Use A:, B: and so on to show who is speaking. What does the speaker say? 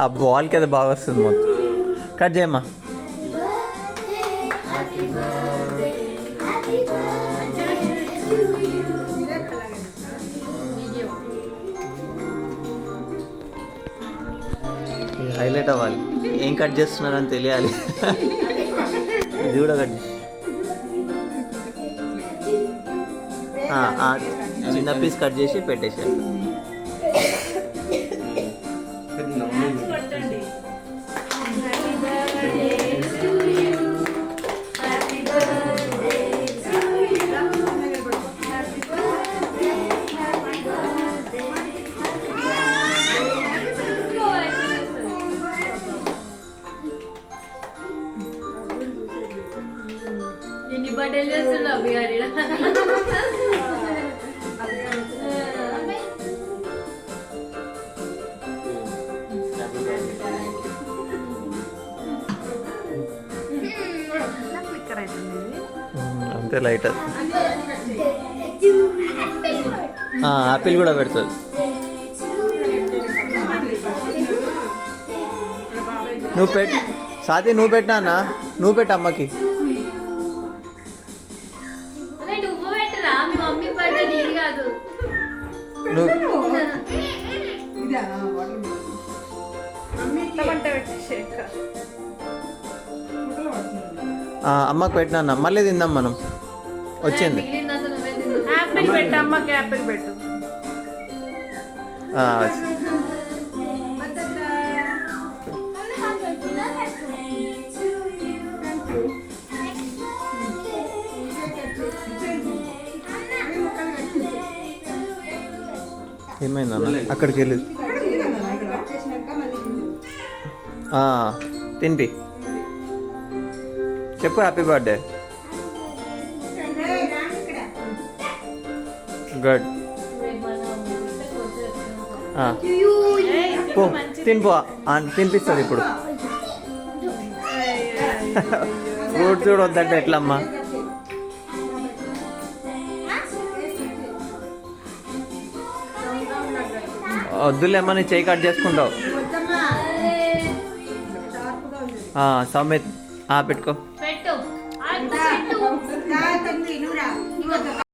A: ఆ బాల్కి అది బాగా వస్తుంది మొత్తం. కట్ చేయమ్మా. హైలైట్ అవ్వాలి. ఏం కట్ చేస్తున్నారని తెలియాలి. ఇది కూడా కట్ చేసి చిన్న పీస్ కట్ చేసి పెట్టేసారు.
B: ఎన్ని బర్త్డేలు చేస్తున్నావు బిహారీ?
A: అంతే లైట్. ఆపిల్ కూడా పెడుతుంది. నువ్వు పెట్టు సాతి, నువ్వు పెట్టినా అన్న, నువ్వు పెట్టు అమ్మకి.
B: నువ్వు పెట్టరా? మీ మమ్మీ బర్త్డే నీది కాదు.
A: అమ్మకి పెట్టినా అన్న, మళ్ళీ తిందాం మనం. వచ్చింది
C: యాపిల్ పెట్టు అమ్మకి, యాపిల్ పెట్టు.
A: ఏమైందన్న అక్కడికి వెళ్ళి తినిపి. చెప్పు హ్యాపీ బర్త్డే. గుడ్. పో తినిపో, తినిపిస్తుంది ఇప్పుడు. ఫ్రూట్ చూడొద్దంటే ఎట్లమ్మా? వద్దులేమ్మని చేయి కట్ చేసుకుంటావు. సౌమిత్ పెట్టుకో.